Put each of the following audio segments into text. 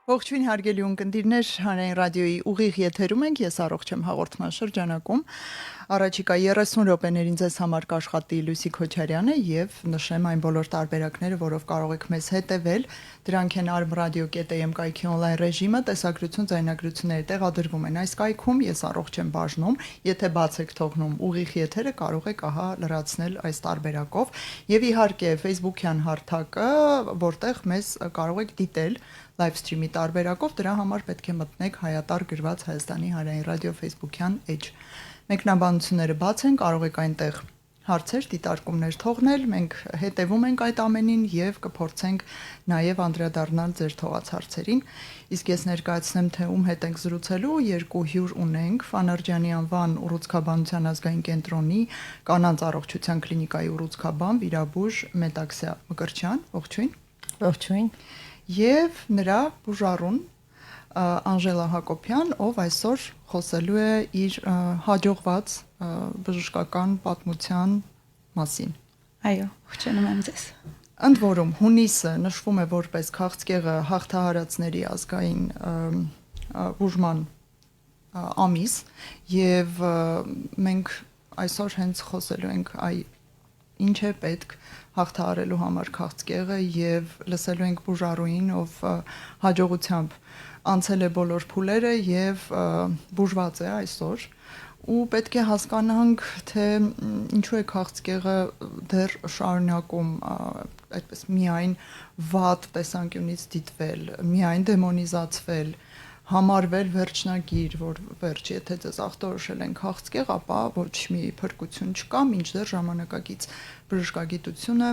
Ողջույն հարգելի ունկնդիրներ, Հանրային ռադիոյի ուղիղ եթերում ենք, ես առողջ եմ հաղորդման շրջանակում։ Առաջիկա 30 րոպեներին ձեզ համար կաշխատի Լուսի Քոչարյանը եւ նշեմ այն բոլոր տարբերակները, որով կարող եք մեզ հետևել։ Դրանք են armradio.am կայքի on-line ռեժիմը, տեսագրություն, ձայնագրությունները տեղադրվում են այս կայքում, ես առողջ եմ բաժնում, եթե բաց եք թողնում ուղիղ եթերը, կարող եք ահա լրացնել այս տարբերակով եւ իհարկե Facebook-յան հարթակը, որտեղ մեզ կարող եք դիտել live stream-ի տարբերակով, դրա համար պետք է մտնեք Հայատար գրված Հայաստանի Հանրային ռադիո Facebook-յան էջ։ Մեկնաբանությունները բաց են, կարող եք այնտեղ հարցեր, դիտարկումներ թողնել, մենք հետևում ենք այդ ամենին եւ կփորձենք նաեւ անդրադառնալ ձեր թողած հարցերին։ Իսկ ես ներկայացնեմ, թե ում հետ ենք զրուցելու, երկու հյուր ունենք, Ֆանարջյանի անվան ուռուցքաբանության ազգային կենտրոնի կանանց առողջության կլինիկայի ուռուցքաբան, վիրաբույժ Մետաքսիա Մկրտչյան, ողջույն։ Ողջույն։ Եվ նրա բուժարուն Անժելա Հակոբյան, ով այսօր խոսելու է իր հաջողված բժշկական պատմության մասին։ Այո, ողջունում եմ ձեզ։ Ընդ որում հունիսը նշվում է որպես քաղցկեղը հաղթահարածների ազգային բուժման ամիս եւ մենք այսօր հենց խոսելու ենք ինչ է պետք հաղթահարելու համար քաղցկեղը եւ լսելու ենք բուժարուին, ով հաջողությամբ անցել է բոլոր փուլերը եւ բուժված է այսօր ու պետք է հասկանանք, թե ինչու է քաղցկեղը դեռ շարունակում այդպես միայն վատ տեսանկյունից դիտվել, միայն դեմոնիզացվել, համարվել վերջնագիր, որ վերջ եթե ձեզ ախտորոշել են քաղցկեղ, ապա ոչ մի փրկություն չկա, մինչդեռ ժամանակակից բժշկագիտությունը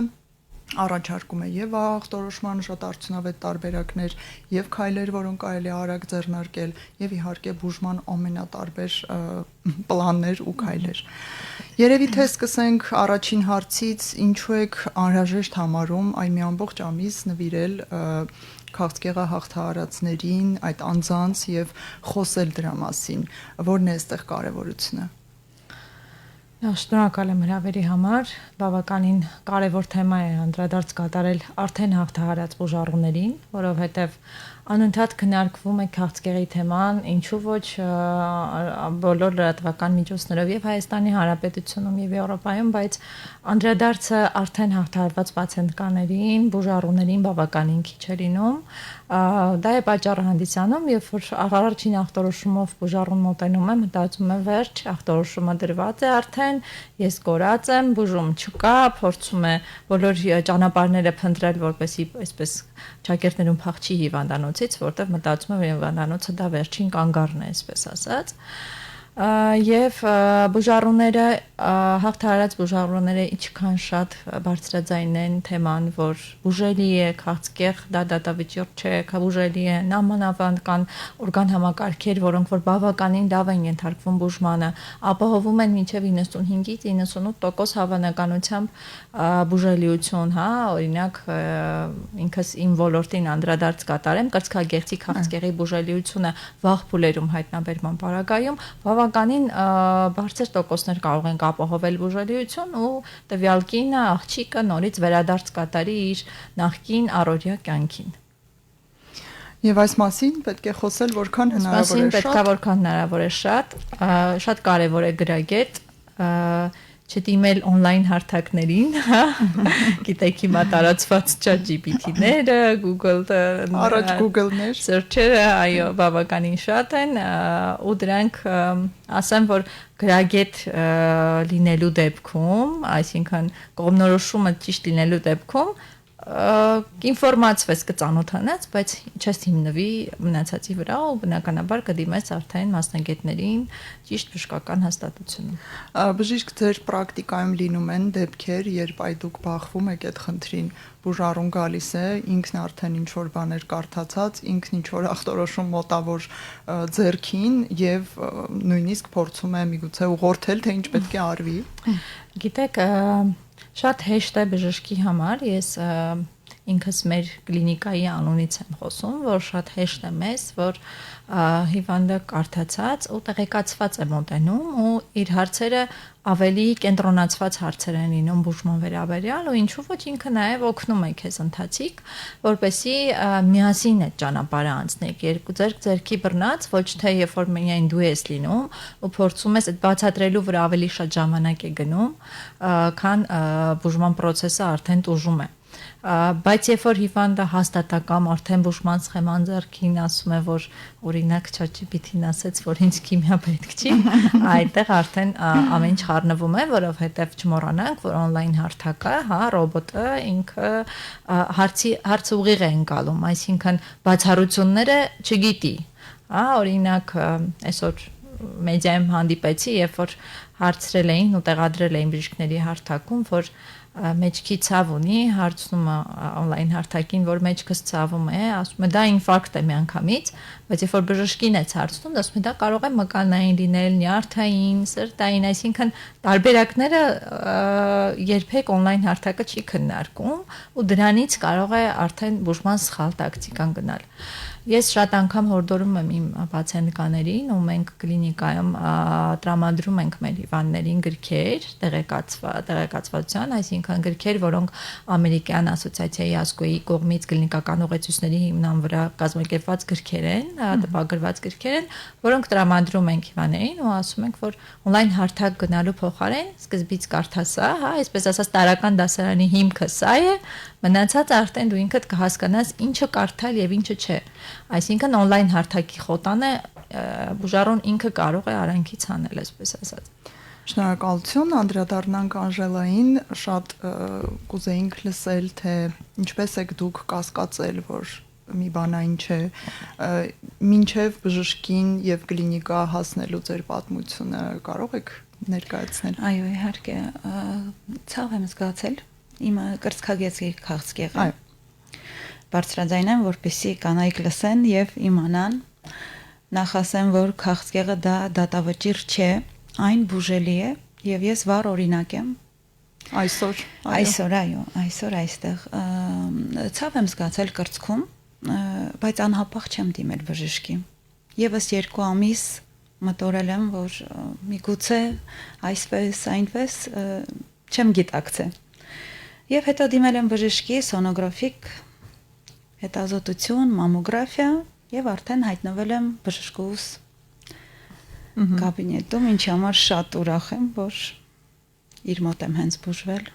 առաջարկում է եւ ախտորոշման շատ արդյունավետ տարբերակներ եւ քայլեր, որոնք կարելի է արագ ձեռնարկել եւ իհարկե բուժման ամենատարբեր պլաններ ու քայլեր։ Երևի թե սկսենք առաջին հարցից, ինչու եք անհրաժեշտ համարում այն մի ամբողջ ամիս նվիրել քաղցկեղը հաղթահարածներին, այդ անձանց եւ խոսել դրա մասին, որն է այստեղ կարեւորությունը։ Շնորհակալ եմ հրավերի համար, բավականին կարևոր թեմա է անդրադարձ կատարել արդեն հաղթահարած բուժառուներին, որովհետև անընդհատ քննարկվում է քաղցկեղի թեման, ինչու ոչ բոլոր լրատվական միջոցներով եւ Հայաստանի Հանրապետությունում եւ Եվրոպայում, բայց անդրադարձը արդեն հաղթահարված պացիենտներին, բուժառուներին բավականին քիչ է լինում։ Դա է պատճառը հանդիսանում, երբ որ առաջին ախտորոշումով բուժառուն մոտենում է, մտածում է վերջ, ախտորոշումը դրված է արդեն, ես կորած եմ, բուժում չկա, փորձում է բոլոր ճանապարհները փնտրել, որպեսզի այսպես ճակերտներում փախչի հիվանդանոցից, որտեղ մտածում է, որ հիվանդանոցը դա վերջին կանգառն է, այսպես ասած։ Եվ բուժառուները հաղթահարած բուժառուները ինչքան շատ բարձրաձայն են թեման, որ բուժելի է քաղցկեղ, դա դատավճիռ չէ, բուժելի է, նամանավանդ կան օրգան համակարգեր, որոնք որ բավականին լավ են ենթարկվում բուժմանը, ապահովում են մինչև 95-ից 98% հավանականությամբ բուժելիություն, հա, օրինակ ինքս իմ ոլորտին անդրադարձ կատարեմ, կրծքագեղձի քաղցկեղի բուժելիությունը վաղ փուլերում հայտնաբերման պարագայում բավականին բարձր տոկոսներ կարող ենք ապահովել բուժելիություն ու տվյալ կինը, աղջիկը նորից վերադարձ կատարի իր նախկին առօրյա կյանքին։ Եվ այս մասին պետք է խոսել որքան հնարավոր է շատ։ Պետք է որքան հնարավոր է շատ կարևոր է գրագետ, չդիմել on-line հարթակներին, գիտեք հիմա տարածված ChatGPT-ները, առաջ Google-ներ, search-երը, այո, բավականին շատ են, ու դրանք ասեմ, որ գրագետ լինելու դեպքում, այսինքն կողմնորոշումը ճիշտ լինելու դեպքում ինֆորմացվես կծանոթանաց, բայց չես հիմնվի մնացածի վրա ու բնականաբար կդիմես արդեն մասնագետներին ճիշտ բժշկական հաստատությունում։ Բժիշկ ձեր պրակտիկայում լինում են դեպքեր, երբ այդուք բախվում եք այդ խնդրին, բուժառուն գալիս է, ինքն արդեն ինչ որ բաներ կարդացած, ինքն ինչ որ ախտորոշում մոտավոր ձեռքին եւ նույնիսկ փորձում է միգուցե ուղղորդել, թե ինչ պետք է արվի։ Գիտեք, շատ հեշտ է բժշկի համար, ես ինքս մեր կլինիկայի անունից եմ խոսում, որ շատ հեշտ է մեզ, որ հիվանդը կարդացած ու տեղեկացված է մոտենում ու իր հարցերը ավելի կենտրոնացված հարցեր են լինում բուժման վերաբերյալ ու ինչու ոչ ինքը նաև օգնում է քեզ ընթացիկ, որպեսզի միասին այդ ճանապարհը անցնեք, երկու ձեռքի բռնած, ոչ թե երբ որ միայն դու ես լինում ու փորձում ես այդ բացատրելու վրա ավելի շատ ժամանակ է գնում, քան բուժման process-ը արդեն տուժում է։ Բայց երբ որ հիվանդը հաստատակամ արդեն բուժման սխեման ձեռքին ասում է, որ օրինակ ChatGPT-ն ասեց, որ ինձ քիմիա պետք չի, այդտեղ արդեն ամեն ինչ խառնվում է, որովհետև չմոռանանք, որ on-line հարթակը, հա, ռոբոտը ինքը հարցը ուղիղ է ընկալում, այսինքն բացառությունները չգիտի, հա, օրինակ այսօր մեդիայում հանդիպեցի, երբ որ հարցրել էին ու տեղադրել էին բժիշկների հարթակում, որ մեջքի ցավ ունի, հարցնում է on-line հարթակին, որ մեջքս ցավում է, ասում է դա ինֆարկտ է միանգամից, բայց երբ որ բժշկին է հարցնում, ասում է դա կարող է մկանային լինել, նյարդային, սրտային, այսինքն տարբերակները երբեք on-line հարթակը չի քննարկում ու դրանից կարող է արդեն բուժման սխալ տակտիկան գնալ։ Ես շատ անգամ հորդորում եմ իմ պացիենտկաներին ու մենք կլինիկայում տրամադրում ենք մեր հիվանդներին գրքեր տեղեկացվածության, այսինքն գրքեր, որոնք ամերիկյան ասոցիացիայի ASCO-ի կողմից կլինիկական ուղեցույցների հիմնան վրա կազմակերպված գրքեր են, տպագրված գրքեր են, որոնք տրամադրում ենք հիվանդներին ու ասում ենք, որ on-line հարթակ գնալու փոխարեն սկզբից կարդա սա, հա, այսպես ասած տարական դասարանի հիմքը սա է, մնացածը արդեն դու ինքդ կհասկանաս ինչը կարդալ եւ ինչը չէ։ Այսինքն on-line հարթակի խոտանը բուժարուն ինքը կարող է արանքից անել, այսպես ասած։ Շնորհակալություն, անդրադառնանք Անժելային, շատ կուզեինք լսել, թե ինչպես եք դուք կասկածել, որ մի բանային չէ, մինչև բժշկին եւ կլինիկա հասնելու ձեր պատմությունը կարող եք ներկայացնել։ Այո, իհարկե, ցավ եմ զգացել, իմը կրծքագեծի քաղցկեղը։ Բարձրաձայն եմ, որպեսզի կանայք լսեն եւ իմանան, նախ ասեմ, որ քաղցկեղը դա դատավճիռ չէ, այն բուժելի է եւ ես վառ օրինակ եմ այսօր այստեղ ցավ եմ զգացել կրծքում, բայց անհապաղ չեմ դիմել բժշկի։ Եվս 2 ամիս մտորել եմ, որ միգուցե այսպես այնպես չեմ գիտակցել։ Եվ հետո դիմել եմ բժշկի սոնոգրաֆիկ հետազոտություն, մամոգրաֆիա եւ արդեն հայտնվել եմ բժշկուս կաբինետում, ինչի համար շատ ուրախ եմ, որ իր մոտ եմ հենց բուժվել։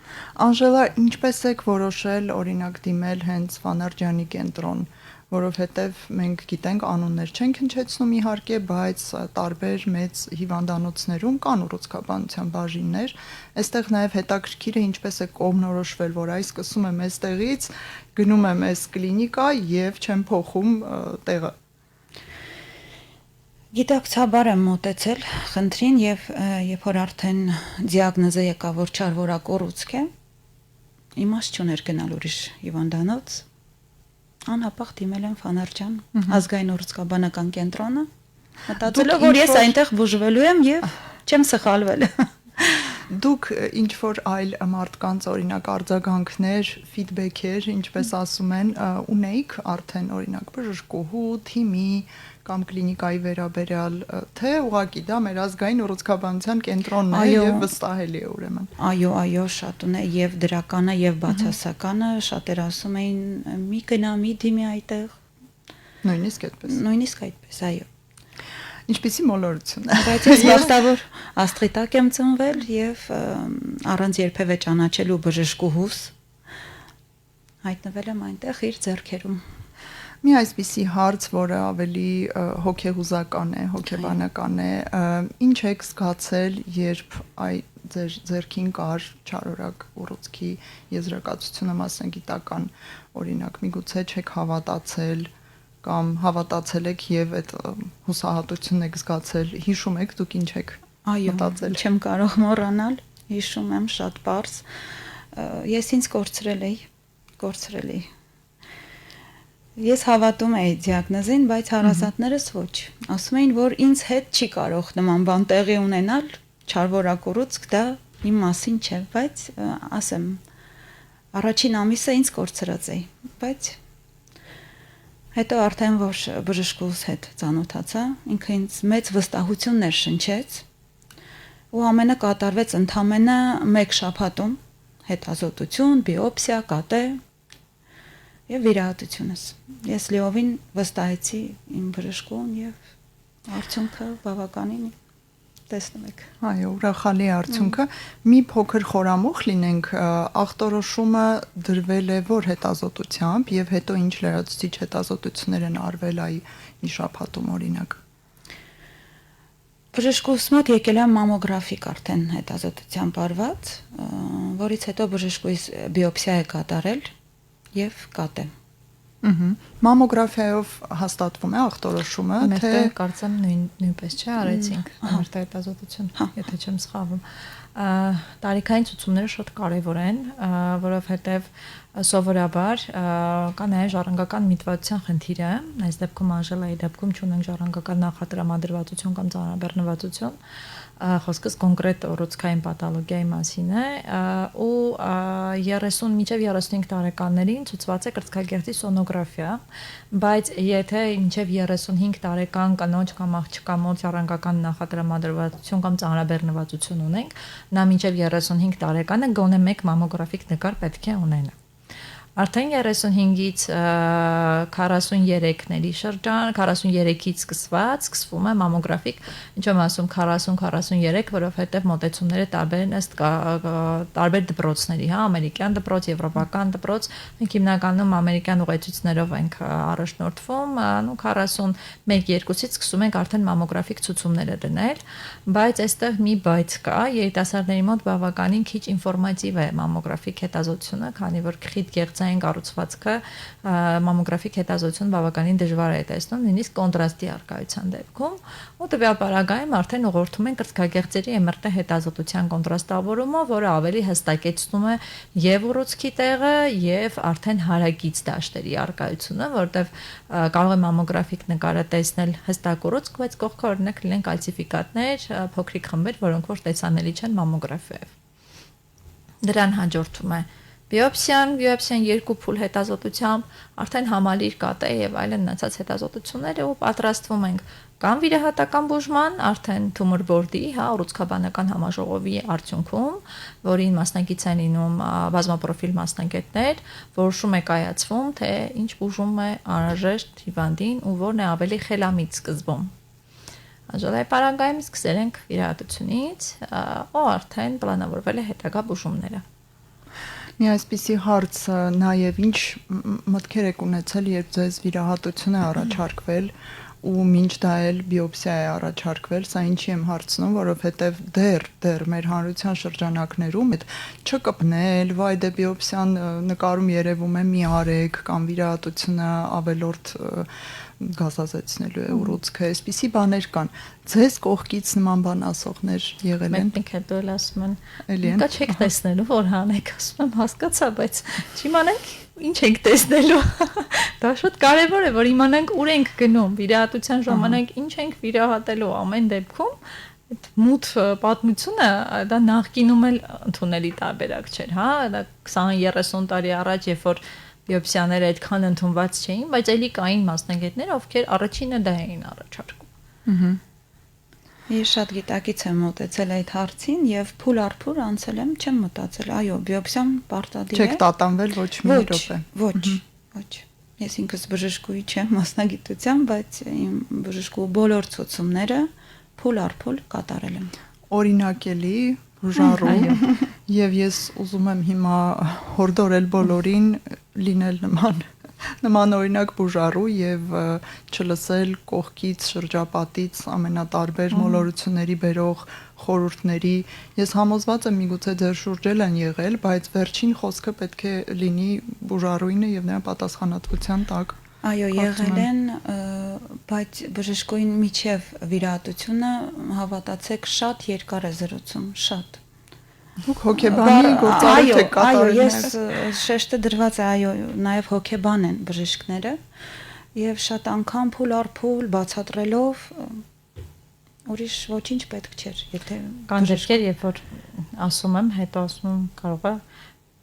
Անժելա, ինչպես եք որոշել օրինակ դիմել հենց Վանարջյանի կենտրոն, որովհետև մենք գիտենք անուններ չենք հնչեցնում իհարկե, բայց տարբեր մեծ հիվանդանոցներում կան ուռուցքաբանության բաժիններ, այստեղ նաև հետաքրքիր է ինչպես է կողմնորոշվել, որ այս սկսում եմ այստեղից, գնում եմ այս կլինիկա եւ չեմ փոխում տեղը։ Գիտակցաբար եմ մոտեցել խնդրին եւ երբ որ արդեն դիագնոզը եկավ, որ չարվորակ ուռուցք է, իմաստ չուներ գնալ ուրիշ հիվանդանոց, անհապաղ դիմել եմ Վանարջյան ազգային ուռուցքաբանական կենտրոնը, մտածելով, որ ես այնտեղ բուժվելու եմ եւ չեմ սխալվել։ Դուք ինչ որ այլ մարդկանց օրինակ արձագանքներ, ֆիդբեքեր, ինչպես ասում են, ունեիք արդեն օրինակ բժշկուհու, թիմի կամ կլինիկայի վերաբերյալ, թե ուղղակի դա մեր ազգային ուռուցքաբանության կենտրոնն է եւ վստահելի է ուրեմն։ Այո, շատ ունե եւ դրականը եւ բացասականը, շատեր ասում էին՝ մի գնա, մի դիմի այդտեղ։ Նույնիսկ այդպես, այո։ Ինչպիսի մոլորություն։ Բայց ես բախտավոր աստղիտակ եմ ծնվել եւ առանց երբևէ ճանաչելու բժշկուհուս հայտնվել եմ այնտեղ իր ձեռքերում։ Մի այսպիսի հարց, որը ավելի հոգեհուզական է, հոգեբանական է, ինչ եք զգացել, երբ ձեր ձեռքին կար չարորակ ուռուցքի եզրակացությունը մասնագիտական, օրինակ, միգուցե չեք հավատացել կամ հավատացել եք եւ այդ հուսահատությունն եք զգացել, հիշում եք դուք ինչ եք մտածել։ Այո, չեմ կարող մոռանալ, հիշում եմ շատ པարզ։ Ես ինձ կորցրել էի։ Ես հավատում էի դիագնոզին, բայց հարազատներս ոչ։ Ասում էին, որ ինձ հետ չի կարող նման բան տեղի ունենալ, չարվորակ ուռուցք դա իմ մասին չէ, բայց ասեմ, առաջին ամիսը ինձ կորցրած էի, բայց հետո արդեն որ բժշկուս հետ ծանոթացա, ինքը ինձ մեծ վստահություններ շնչեց ու ամենը կատարվեց ընդամենը 1 շաբաթում, հետազոտություն, բիոպսիա, կատե եւ վիրահատությունս։ Ես լիովին վստահեցի իմ բժշկուն եւ արդյունքը բավականին տեսնում եք։ Այո, ուրախալի արդյունքը։ Մի փոքր խորամուխ լինենք, ախտորոշումը դրվել է որ հետազոտությամբ եւ հետո ինչ լրացուցիչ հետազոտություններ են արվել այ մի շաբաթում օրինակ։ Բժշկուս մոտ եկել է մամոգրաֆիկ արդեն հետազոտությամբ արված, որից հետո բժշկուս բիոպսիա է կատարել եւ կատե։ Մամոգրաֆիայով հաստատվում է ախտորոշումը, թե կարծեմ նույնպես չէ արեցինք արտահայտազոտություն, եթե չեմ սխալվում։ Տարիքային ցուցումները շատ կարևոր են, որովհետև սովորաբար կա նաև ժառանգական միտվածության խնդիրը, այս դեպքում Անժելայի դեպքում չունենք ժառանգական նախատրամադրվածություն կամ ծանրաբեռնվածություն, խոսքս կոնկրետ ուռուցքային պաթոլոգիայի մասին է ու 30 մինչև 35 տարեկաններին ցուցված է կրծքագեղձի սոնոգրաֆիա, բայց եթե մինչև 35 տարեկան կնոջ կամ աղջկա մոտ ժառանգական նախատրամադրվածություն կամ ծանրաբեռնվածություն ունենք, նա մինչև 35 տարեկանը գոնե 1 մամոգրաֆիկ նկար պետք է ունենա։ Արդեն 35-ից 43-ների շրջան, 43-ից սկսվում է մամոգրաֆիկ, ինչ եմ ասում 40-43, որովհետև մոտեցումները տարբեր են ըստ տարբեր դպրոցների, հա, ամերիկյան դպրոց, եվրոպական դպրոց, մենք հիմնականում ամերիկյան ուղեցույցներով ենք առաջնորդվում, 41-2-ից սկսում ենք արդեն մամոգրաֆիկ ցուցումները դնել, բայց այստեղ մի բայց կա, երիտասարդների մոտ բավականին քիչ ինֆորմատիվ է մամոգրաֆիկ հետազոտությունը, քանի որ խիտ գեղձային կառուցվածքը մամոգրաֆիկ հետազոտություն բավականին դժվար է տեսնում, նույնիսկ կոնտրաստի առկայության դեպքում, ու տվյալ պարագայում արդեն ուղղորդում են կրծքագեղձերի MRT հետազոտության կոնտրաստավորումը, որը ավելի հստակեցնում է եւ ուռուցքի տեղը եւ արդեն հարակից դաշտերի առկայությունը, որտեղ կարող է մամոգրաֆիկ նկարը տեսնել հստակ ուռուցք, բայց կողքը օրինակ լինեն կալցիֆիկատներ, փոքրիկ խմբեր, որոնք որ տեսանելի չեն մամոգրաֆիայով։ Դրան հաջորդում է բիոպսիան 2 փուլ հետազոտությամբ, արդեն համալիր կատե եւ այլն մնացած հետազոտությունները ու պատրաստվում ենք կամ վիրահատական բուժման, արդեն թումոր բորդի, հա, ուռուցքաբանական համաժողովի արդյունքում, որին մասնակից են լինում բազմապրոֆիլ մասնագետներ, որոշում է կայացվում, թե ինչ բուժում է անհրաժեշտ հիվանդին ու որն է ավելի խելամիտ սկզբում։ Անժելայի պարագայում սկսել ենք վիրահատությունից, ու արդեն պլանավորվել է հետագա բուժումները։ Մի այսպիսի հարց նաև ինչ մտքեր եք ունեցել, երբ ձեզ վիրահատություն է առաջարկվել ու մինչ դա էլ բիոպսիա է առաջարկվել, սա ինչի եմ հարցնում, որովհետև դեռ մեր հանրության շրջանակներում այդ չկպնել, վայ դե բիոպսիան նկարում երևում է մի արեք կամ վիրահատությունը ավելորդ գազազեցնելու է ուռուցքը, այսպիսի բաներ կան։ Ձեզ կողքից նման բան ասողներ եղել են։ Մենք հետո էլ ասում են, կա չեք տեսնելու, որ հանեք, ասում եմ, հասկացա, բայց չիմանանք ինչ ենք տեսնելու։ Դա շատ կարևոր է, որ իմանանք ուր ենք գնում, վիրահատության ժամանակ ինչ ենք վիրահատելու ամեն դեպքում։ Այդ մութ պատմությունը դա նախկինում էլ ընդունելի տարբերակ չէր, հա, դա 20-30 տարի առաջ, երբ որ բիոպսիաները այդքան ընդունված չէին, բայց ելի կային մասնագետներ, ովքեր առաջինը դա էին առաջարկում։ Ես շատ գիտակից եմ մոտեցել այդ հարցին եւ փուլ առ փուլ անցել եմ, չեմ մտածել, այո, բիոպսիան պարտադիր է։ Չեք տատանվել ոչ մի րոպե։ Ոչ։ Ես ինքս բժշկուհի չեմ մասնագիտությամբ, բայց իմ բժշկու բոլոր ցուցումները փուլ առ փուլ կատարել եմ։ Օրինակելի բուժարու եւ ես ուզում եմ հիմա հորդորել բոլորին լինել նման օրինակ բուժարու եւ չլսել կողքից շրջապատից ամենատարբեր մոլորությունների բերող խորհուրդների։ Ես համոզված եմ միգուցե ձեր շուրջել են եղել, բայց վերջին խոսքը պետք է լինի բուժարուինը եւ նրա պատասխանատվության տակ։ Այո, եղել են, բայց բժշկուին միջև վիրահատությունը հավատացեք շատ երկար է զրուցում, շատ։ Դուք հոգեբանի գործարարեք եք կատարել։ Այո, ես շեշտը դրված է, այո, նաև հոգեբան են բժիշկները եւ շատ անգամ փուլ առ փուլ բացատրելով ուրիշ ոչինչ պետք չէր, եթե կան դեպքեր, երբ որ ասում եմ, հետո ասում եմ կարող է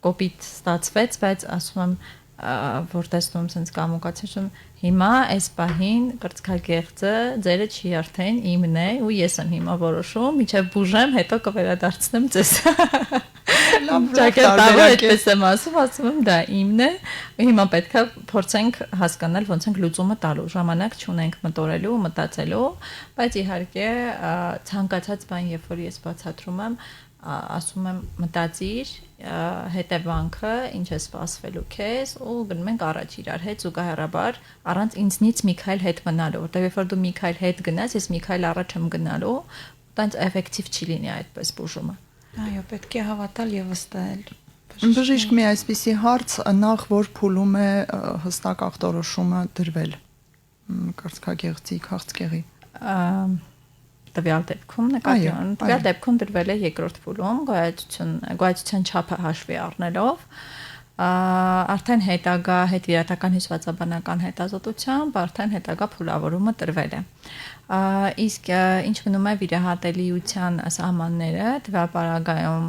կոպիտ ստացվեց, բայց ասում եմ որ տեսնում sense կամուկացիոն հիմա այս պահին կրծքագեղձը ձերը չի արդեն իմն է ու ես եմ հիմա որոշում միջև բուժեմ հետո կվերադարձնեմ ձեզ այդպես եմ ասում եմ դա իմն է հիմա պետքա փորձենք հասկանալ ոնց ենք լուծումը տալու ժամանակ չունենք մտորելու մտածելու բայց իհարկե ցանկացած բան երբ որ ես բացատրում եմ ասում եմ մտածիր հետևանքը ինչ է սպասվելու քեզ ու գնում ենք առաջ իրար հետ զուգահեռաբար առանց ինձնից Միքայել հետ մնալու որտեղ երբ որ դու Միքայել հետ գնաս ես Միքայել առաջ եմ գնալու տենց էֆեկտիվ չի լինի այդպես բուժումը այո պետք է հավատալ եւ վստահել բժիշկ մի այսպիսի հարց նախ որ փուլում է հստակ ախտորոշումը դրվել կրծքագեղձի քաղցկեղի տվյալ դեպքում նկատի ունեմ տվյալ դեպքում դրվել է երկրորդ փուլում գոյացության չափը հաշվի առնելով արդեն հետագա հետվիրատական հյուսվածաբանական հետազոտությամբ արդեն հետագա փուլավորումը տրվել է իսկ ինչ մնում է վիրահատելիության սահմանները տվյալ պարագայում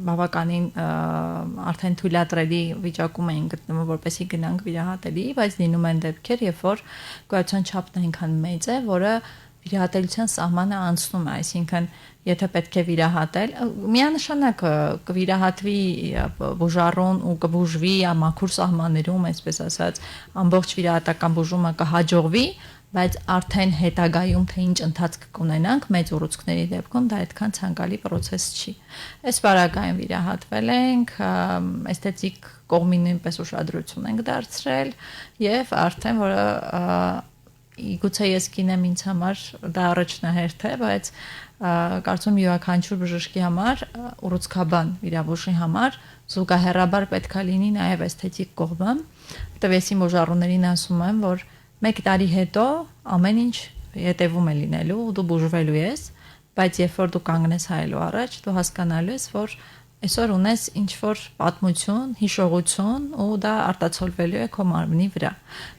բավականին արդեն թույլատրելի վիճակում էին գտնվում որպեսզի գնանք վիրահատելի բայց լինում են դեպքեր երբ որ գոյացության չափն այնքան մեծ է որը վիրահատելիության սահմանը անցնում է, այսինքն եթե պետք է վիրահատել, միանշանակ կվիրահատվի բուժառուն ու կբուժվի մաքուր սահմաններում, այսպես ասած, ամբողջ վիրահատական բուժումը կհաջողվի, բայց արդեն հետագայում թե ինչ ընթացք կունենանք մեծ ուռուցքների դեպքում դա այդքան ցանկալի process չի։ Այս բարակայում վիրահատվել ենք, էսթետիկ կողմին նույնպես ուշադրություն ենք դարձրել եւ արդեն որը Գուցե ես կինեմ ինձ համար դա առաջնահերթ է, բայց կարծում յուրաքանչյուր բժշկի համար ուռուցքաբան վիրաբույժի համար զուգահեռաբար պետքա լինի նաև էսթետիկ կողմը, որտեղ ես իմ բուժառուներին ասում եմ, որ 1 տարի հետո ամեն ինչ հետևում է լինելու, դու բուժվելու ես, բայց երբ որ դու կանգնես հայելու առաջ, դու հասկանալու ես, որ այսօր ունես ինչ-որ պատմություն, հիշողություն ու դա արտացոլվելու է քո մարմնի վրա։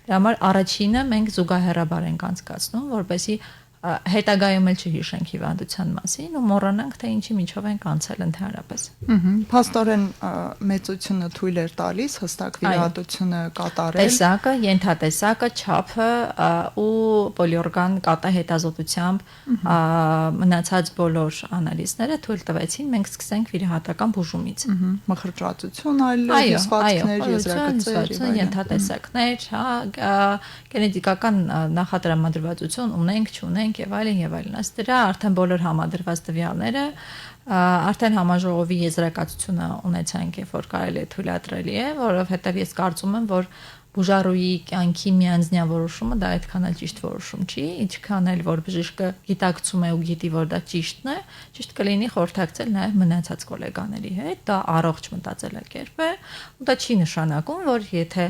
Դրա համար առաջինը մենք զուգահեռաբար ենք անցկացնում, որպեսզի հետագայում էլ չհիշենք հիվանդության մասին ու մոռանանք թե ինչի միջով ենք անցել ընդհանրապես։ Փաստորեն մեծությունը թույլ էր տալիս հստակ վիրահատությունը կատարել։ Տեսակը, ենթատեսակը, չափը ու պոլիօրգան կատա հետազոտությամբ մնացած բոլոր անալիզները թույլ տվեցին մենք սկսենք վիրահատական բուժումից։ Մխրճվածություն, այլ հյուսվածքներ, եզրակացեր, ենթատեսակներ, գենետիկական նախատրամադրվածություն ունենք, չունենք եւ այլն, ըստ դրա արդեն բոլոր համադրված տվյալները արդեն համաժողովի եզրակացությունը ունեցանք, երբ որ կարելի է թույլատրելի է, որովհետեւ ես կարծում եմ, որ բուժառուի կյանքի միանձնյա որոշումը դա այդքան էլ ճիշտ որոշում չի, ինչքան էլ որ բժիշկը գիտակցում է ու գիտի, որ դա ճիշտն է, ճիշտ կլինի խորհրդակցել նաեւ մնացած գոլեգաների հետ, դա առողջ մտածելակերպ է, ու դա չի նշանակում, որ եթե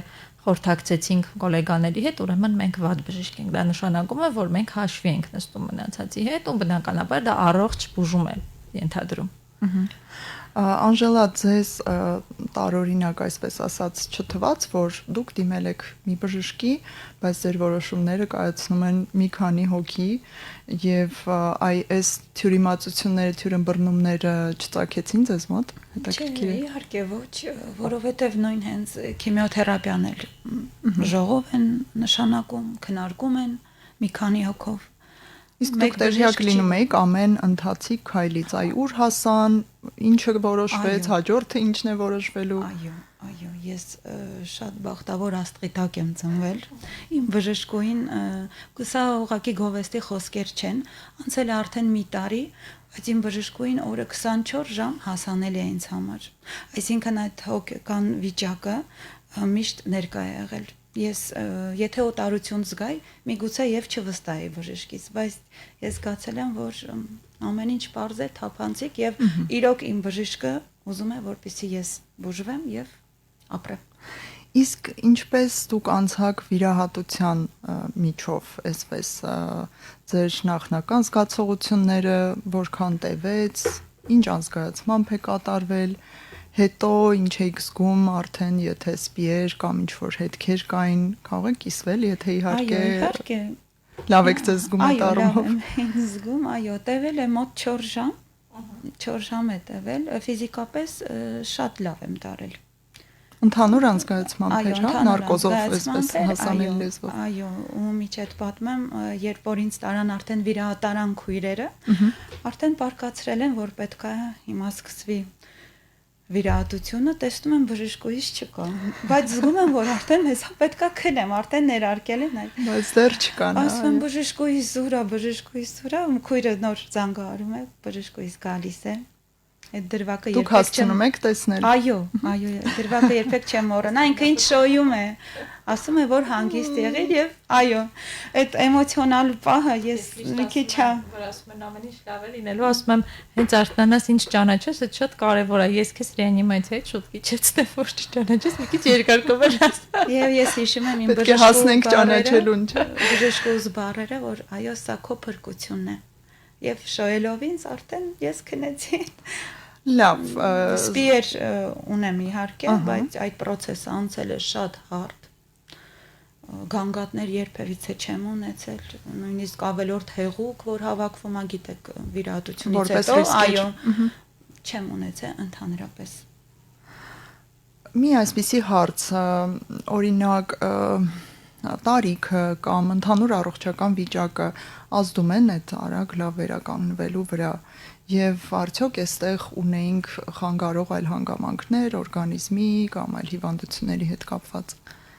խորհրդակցեցինք գոլեգաների հետ, ուրեմն մենք վատ բժիշկ ենք։ Դա նշանակում է, որ մենք հաշվի ենք նստում մնացածի հետ ու բնականաբար դա առողջ բուժում է ենթադրում։ Անժելա, ձեզ տարօրինակ այսպես ասած չթվաց, որ դուք դիմել եք մի բժշկի, բայց ձեր որոշումները կայացնում են մի քանի հոգի եւ այս թյուրիմացությունները, թյուրըմբռնումները չծագեցին ձեզ մոտ։ Հետաքրքիր է։ Իհարկե ոչ, որովհետեւ նույն հենց քիմիոթերապիան էլ ժողով են նշանակում, քննարկում են մի քանի հոգով։ Իսկ դուք տեղյակ լինում եք ամեն ընթացիկ քայլից, այ ուր հասան, ինչը որոշվեց, հաջորդը ինչն է որոշվելու։ Այո, ես շատ բախտավոր աստղի տակ եմ ծնվել։ Իմ բժշկուհին սա ուղղակի գովեստի խոսքեր չեն, անցել է արդեն մի տարի, բայց իմ բժշկուհին օրը 24 ժամ հասանելի է ինձ համար։ Այսինքն այդ հոգեկան վիճակը միշտ ներկա է եղել։ Ես եթե օտարություն զգայի, միգուցե եւ չվստահեի բժշկից, բայց ես զգացել եմ, որ ամեն ինչ պարզ է, թափանցիկ եւ իրոք իմ բժիշկը ուզում է, որպեսզի ես բուժվեմ եւ ապրեմ։ Իսկ ինչպես դուք անցաք վիրահատության միջով, այսպես ձեր նախնական զգացողությունները որքան տևեց, ինչ անզգայացմամբ է կատարվել, հետո ինչ եք զգում արդեն եթե սպիեր կամ ինչ որ հետքեր կային, կարող եք կիսվել, եթե իհարկե լավ եք ձեզ զգում այդ առումով։ Այո, զգում, այո, տևել է մոտ 4 ժամ, 4 ժամ է տևել, ֆիզիկապես շատ լավ եմ տարել։ Ընդհանուր անցկացմամբ էր, հա, նարկոզով այսպես հասանելի լեզվով։ Այո, ու միջետ պատմեմ, երբ որ ինձ տարան արդեն վիրահատարան քույրերը, արդեն պարկացրել են, որ պետք է հիմա սկսվի վիրահատությունը, տեսնում եմ բժշկուհիս չկա, բայց զգում եմ, որ արդեն հեսա պետքա քնեմ, արդեն ներարկել են այդ։ Բայց դեռ չկան։ Ասում եմ բժշկուհիս զուրա, քույրը նոր զանգահարում է, բժշկուհիս գալիս է։ Այդ դրվագը երբեք հասցնում եք տեսնել։ Այո, դրվագը երբեք չեմ մոռանա, ինքը ինչ շոյում է։ Ասում է, որ հանգիստ եղել եւ այո, այդ էմոցիոնալ պահը ես մի քիչ որ ասում են ամեն ինչ լավ է լինելու, ասում եմ, հենց արտանաս ինչ ճանաչես, դա շատ կարեւոր է։ Ես քեզ ռեանիմացիայից շուտ քիչեցնեմ, որ չճանաչես, մի քիչ երկար կմնաս։ Եվ ես հիշում եմ իմ պետք է հասնենք ճանաչելուն, չէ՞։ Բժշկուհուս բառերը, որ այո, սա քո փրկությունն է։ Եվ շոյելով ինձ արդեն ես քնեցի։ Լավ, սպիեր ունեմ իհարկե, բայց այդ process-ը անցել է շատ հարթ։ Գանգատներ երբևիցե չեմ ունեցել, նույնիսկ ավելորդ հեղուկ, որ հավաքվում է, գիտեք, վիրահատությունից հետո, այո, չեմ ունեցել ընդհանրապես։ Մի այսպիսի հարց, օրինակ, տարիքը կամ ընդհանուր առողջական վիճակը ազդում են այդ արագ լավ վերականգնվելու վրա եւ արդյոք այստեղ ունեինք խանգարող այլ հանգամանքներ օրգանիզմի կամ այլ հիվանդությունների հետ կապված։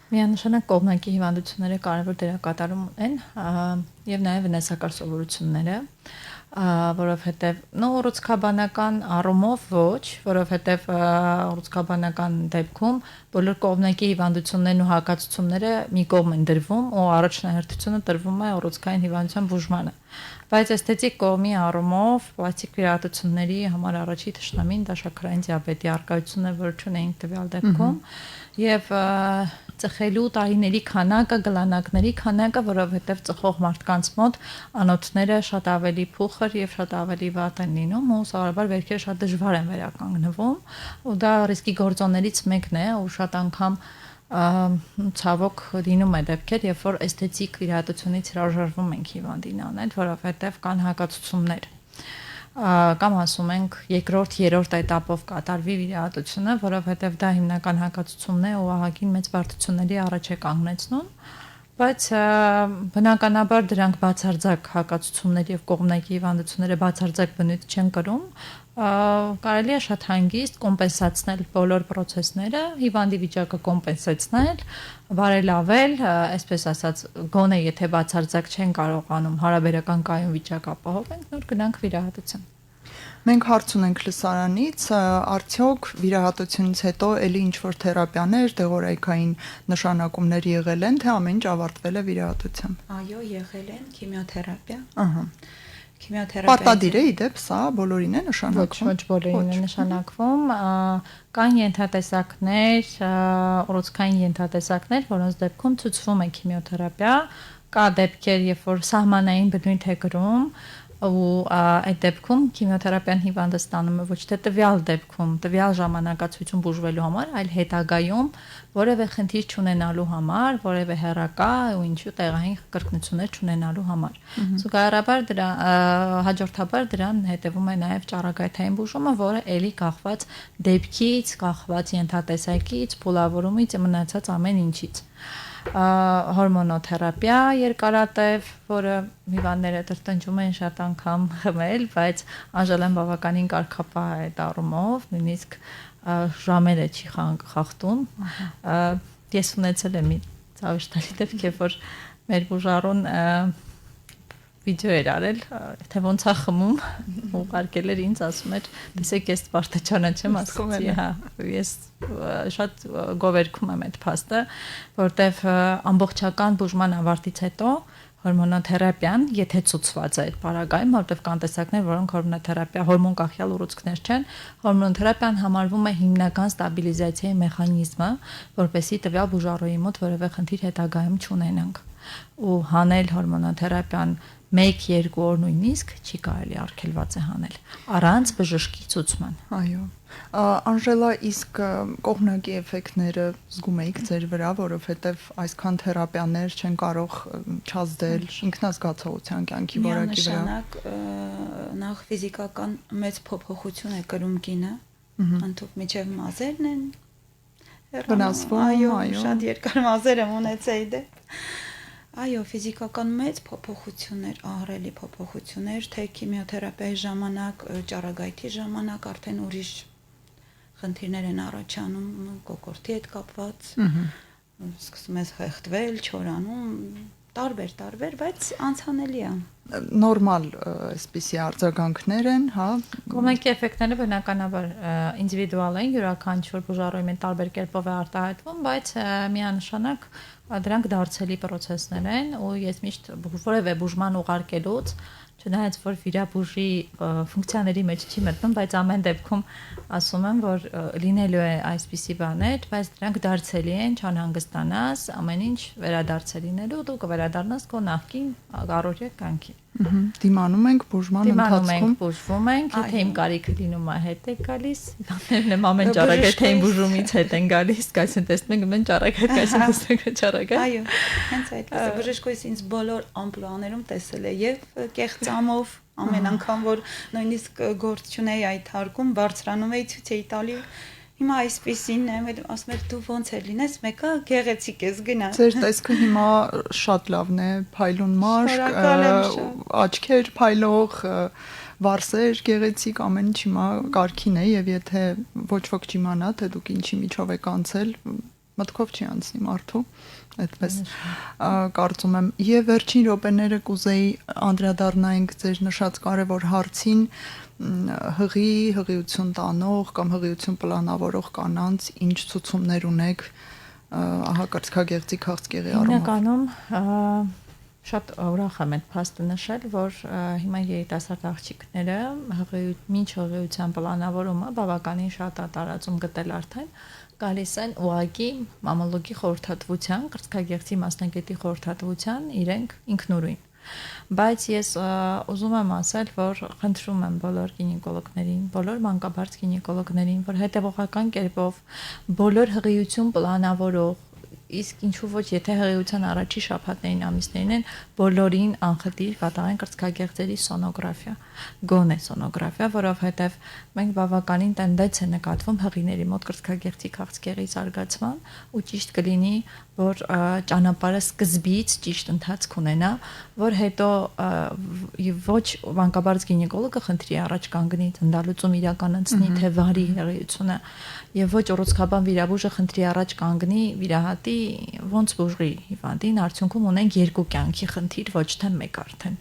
Միանշանակ կողմնակի հիվանդությունները կարևոր դերակատարում ունեն եւ նաեւ վնասակար սովորությունները, որովհետեւ ուռուցքաբանական առումով ոչ, որովհետեւ ուռուցքաբանական դեպքում բոլոր կողմնակի հիվանդություններն ու հակացությունները մի կողմ են դրվում ու առաջնահերթությունը տրվում է ուռուցքային հիվանդության բուժմանը։ Բայց էսթետիկ կողմի առումով պլաստիկ վիրահատությունների համար առաջի թշնամին դա շաքարային դիաբետի արկայությունն է, որ չունենք տվյալ դեպքում եւ ծխելու տարիների քանակը, գլանակների քանակը, որովհետեւ ծխող մարդկանց մոտ անոթները շատ ավելի փուխր եւ շատ ավելի վատ են լինում ու սովորաբար վերքերը շատ դժվար են վերականգնվում ու դա ռիսկի գործոններից մեկն է ու շատ անգամ ցավոք լինում է դեպքեր, երբ որ էսթետիկ վիրահատությունից հրաժարվում ենք հիվանդին անել, որովհետև կան հակացություններ։ Կամ ասում ենք երկրորդ, երրորդ этаպով կատարվի վիրահատությունը, որովհետև դա հիմնական հակացությունն է ու ահագին մեծ բարդությունների առաջ է կանգնեցնում, բայց բնականաբար դրանք բացարձակ հակացություններ եւ կողմնակի հիվանդությունները բացարձակ բնույթ չեն կրում, կարելի է շատ հանգիստ կոմպենսացնել բոլոր process-ները, հիվանդի վիճակը կոմպենսացնել, բարելավել, այսպես ասած, գոնե եթե բացարձակ չեն կարողանում հարաբերական կայուն վիճակ ապահովել, նոր գնանք վիրահատության։ Մենք հարց ունենք լսարանից, արդյոք վիրահատությունից հետո էլի ինչ-որ թերապիաներ, դեղորայքային նշանակումներ եղել են, թե ամեն ինչ ավարտվել է վիրահատությամբ։ Այո, եղել են քիմիոթերապիա։ Ահա։ Քիմիոթերապիա։ Պարտադիր է իդեպ սա բոլորին է նշանակվում։ Ոչ բոլորին է նշանակվում, կան ենթատեսակներ, ուռուցքային ենթատեսակներ, որոնց դեպքում ցուցվում է քիմիոթերապիա, կա դեպքեր, երբ որ սահմանային բնույթ է կրում ու այդ դեպքում քիմիոթերապիան հիվանդը ստանում է ոչ թե տվյալ դեպքում, տվյալ ժամանակացույցում բուժվելու համար, այլ հետագայում որևէ խնդիր չունենալու համար, որևէ հեռակա ու ինչու տեղային կրկնություններ չունենալու համար։ Զուգահեռաբար դրա հաջորդաբար դրան հետևում է նաև ճառագայթային բուժումը, որը ելի կախված դեպքից, կախված ենթատեսակից, փուլավորումից, մնացած ամեն ինչից։ Հորմոնոթերապիա երկարատև, որը հիվանդները տրտնջում են շատ անգամ խմել, բայց Անժելան բավականին կարգապահ է այդ առումով, նույնիսկ ժամերը չի խախտում։ Ես ունեցել եմ մի ցավշտալի դեպք, երբ որ մեր բուժարուն վիդեո էր արել, թե ոնց է խմում, ուղարկել էր ինձ, ասում էր, տեսեք, ես Սպարտա չանաչեմ, ասացի, հա, ես շատ գովերքում եմ այդ փաստը, որտեվ ամբողջական բուժման ավարտից հետո հորմոնոթերապիան, եթե ցուցված է այդ պարագայում, որտեվ կան տեսակներ, որոնք հորմոնոթերապիա, հորմոն կախյալ ուռուցքներ չեն, հորմոնոթերապիան համարվում է հիմնական ստաբիլիզացիայի մեխանիզմը, որպեսզի տվյալ բուժառուի մոտ որևէ խնդիր հետագայում չունենանք։ Ու հանել հորմոնոթերապիան 1-2 օր նույնիսկ չի կարելի արգելված է հանել առանց բժշկի ցուցման։ Այո։ Անժելա, իսկ կողմնակի էֆեկտները զգում եք ձեր վրա, որովհետև այսքան թերապիաներ չեն կարող չազդել ինքնազգացողության կյանքի որակի վրա։ Միանշանակ նախ ֆիզիկական մեծ փոփոխություն է կրում կինը, ընդհանուր միջև մազերն են վնասվում, այո, շատ երկար մազեր եմ ունեցել դե։ Այո, ֆիզիկական մեծ փոփոխություններ, ահռելի փոփոխություններ, թե քիմիոթերապիայի ժամանակ, ճառագայթի ժամանակ արդեն ուրիշ խնդիրներ են առաջանում, կոկորդի հետ կապված, սկսում ես խեղդվել, չորանում, տարբեր, բայց անցանելի է։ Նորմալ այսպիսի արձագանքներ են, հա։ Կողմնակի էֆեկտները բնականաբար ինդիվիդուալ են, յուրաքանչյուր բուժառույմի տարբեր կերպով է արտահայտվում, բայց միանշանակ դրանք դարձելի process-ներ են, ու ես միշտ որևէ բուժման ուղարկելուց, չնայած որ վիրաբուժի ֆունկցիաների մեջ չի մտնում, բայց ամեն դեպքում ասում եմ, որ լինելու է այսպիսի բաներ, բայց դրանք դարձելի են, չանհանգստանաս, ամեն ինչ վերադարձել լինելու, դու կվերադառնաս քո նախկին առօրյա կյանքին։ Դիմանում ենք բուժման ընթացքում, բուժվում ենք, եթե իմ կարիքը լինում է հետ է գալիս, բաներն եմ ամեն ճառագայթ թե իմ բուժումից հետ են գալիս, կայսեն տեսնում ենք ամեն ճառագայթ, կայսեն տեսնում ենք ճառագայթ։ Այո, հենց այդպես է, բժշկուհիս ինձ բոլոր ամպլուաներում տեսել է եւ կեղծամով ամեն անգամ որ նույնիսկ գործ չունեի այդ հարկում, բարձրանում էի ցույց էի տալի Հիմա այսպեսին եմ, ասում եմ դու ոնց է լինես, մեկը գեղեցիկ ես գնա։ Ձեր տեսքը հիմա շատ լավն է, փայլուն մաշկ, աչքեր փայլող, վարսեր գեղեցիկ, ամեն ինչ հիմա կարգին է եւ եթե ոչ ոք չիմանա, թե դուք ինչի միջով եք անցել, մտքով չի անցնի մարդու, այդպես կարծում եմ։ Եվ վերջին րոպեները կուզեի անդրադառնանք ձեր նշած կարևոր հարցին հղիություն տանող կամ հղիություն պլանավորող կանանց ինչ ցուցումներ ունեք ահա կրծքագեղձի քաղցկեղի առումով։ Հիմնականում շատ ուրախ եմ այդ փաստը նշել, որ հիմա երիտասարդ աղջիկները մինչ հղիության պլանավորումը բավականին շատ է տարածում գտել արդեն գալիս են ուղղակի մամոլոգի խորհրդատվության, կրծքագեղձի մասնագետի խորհրդատվության իրենք ինքնուրույն։ Բայց ես ուզում եմ ասել, որ խնդրում եմ բոլոր գինեկոլոգներին, բոլոր մանկաբարձ գինեկոլոգներին, որ հետևողական կերպով բոլոր հղիություն պլանավորող իսկ ինչու ոչ եթե հղիության առաջի շաբաթներին ամիսներին են բոլորին անխտիր պատահեն կրծքագեղձերի սոնոգրաֆիա, գոնե սոնոգրաֆիա, որովհետև մենք բավականին տենդենց է նկատվում հղիների մոտ կրծքագեղձի քաղցկեղի զարգացման ու ճիշտ կլինի որ ճանապարհը սկզբից ճիշտ ընթացք ունենա, որ հետո ոչ մանկաբարձ գինեկոլոգը խնդրի առաջ կանգնի ծննդալուծում իրականացնի թե վարի հղիությունը եւ ոչ ուռուցքաբան վիրաբույժը խնդրի առաջ կանգնի վիրահատի ոնց բուժի հիվանդին արդյունքում ունենք երկու կյանքի խնդիր ոչ թե մեկ արդեն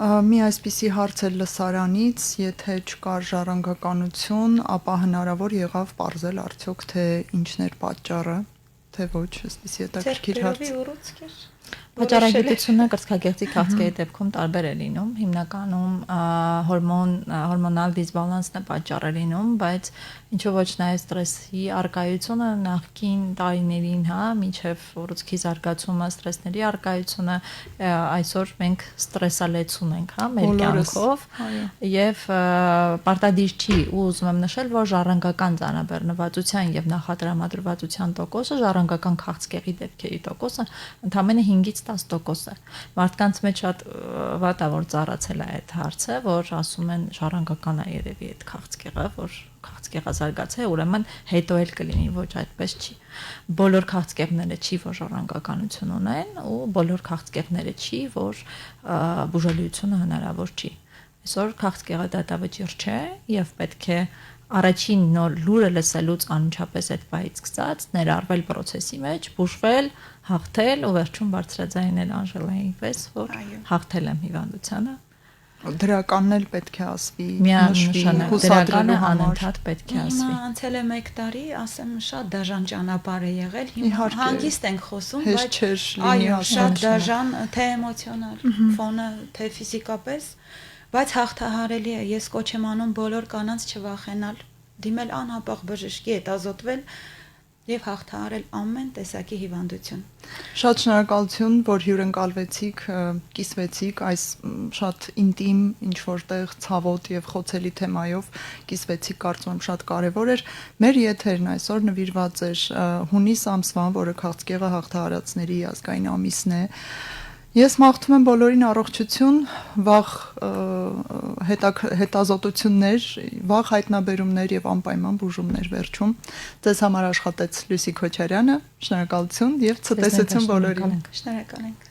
Մի այսպիսի հարց է լսարանից, եթե չկար ժառանգականություն, ապա հնարավոր եղավ պարզել արդյոք թե ինչն էր պատճառը, թե ոչ, այսպիսի հետաքրքիր հարց։ Պատճառագիտությունը կրծքագեղձի քաղցկեղի դեպքում տարբեր է լինում, հիմնականում հորմոնալ դիսբալանսն է պատճառը լինում, բայց ինչու ոչ նաև ստրեսի արկայությունը նախկին տարիներին, հա, մինչև ուռուցքի զարգացումը, ստրեսների արկայությունը, այսօր մենք ստրեսալեցուն ենք, հա, մեր կյանքով, եւ պարտադիր չի, ու ուզում եմ նշել, որ ժառանգական ծանրաբեռնվածության եւ նախատրամադրվածության տոկոսը, ժառանգական քաղցկեղի դեպքերի տոկոսը ընդամենը 5-ից 10% է։ Մարդկանց մեջ շատ վատ է որ ծառացել է այդ հարցը, որ ասում են ժառանգական է երևի այդ քաղցկեղը, որ քաղցկեղը զարգացել է, ուրեմն հետո էլ կլինի, ոչ այդպես չի։ Բոլոր քաղցկեղները չի, որ ժառանգականություն ունեն, ու բոլոր քաղցկեղները չի, որ բուժելիությունը հնարավոր չի։ Այսօր քաղցկեղը դատավճիռ չէ եւ պետք է առաջին նոր լուրը լսելուց անմիջապես այդ բայից սկսած ներառվել process-ի մեջ, բուժվել, հաղթել ու վերջում բարձրաձայնել Անժելայի պես, որ հաղթել եմ հիվանդությանը։ Դրականն էլ պետք է ասվի, միանշանակ դրականը անընդհատ պետք է ասվի։ Հիմա անցել է 1 տարի, ասեմ շատ դաժան ճանապարհ է եղել, հիմա հանգիստ ենք խոսում, բայց այո, շատ դաժան, թե էմոցիոնալ ֆոնը, թե ֆիզիկապես, բայց հաղթահարելի է։ Ես կոչ եմ անում բոլոր կանանց չվախենալ, դիմել անհապաղ բժշկի հետ ազոտվել եւ հաղթահարել ամեն տեսակի հիվանդություն։ Շատ շնորհակալություն, որ հյուրընկալվեցիք, կիսվեցիք այս շատ ինտիմ, ինչ որտեղ ցավոտ եւ խոցելի թեմայով կիսվեցիք, կարծում եմ շատ կարեւոր էր։ Մեր եթերն այսօր նվիրված էր հունիս ամսվան, որը քաղցկեղը հաղթահարածների ազգային ամիսն է։ Ես մաղթում եմ բոլորին առողջություն, վաղ հետազոտություններ, վաղ հայտնաբերումներ եւ անպայման բուժումներ վերջում։ Ձեզ համար աշխատեց Լուսի Քոչարյանը, շնորհակալություն եւ ցտեսություն բոլորին։ Շնորհակալ ենք։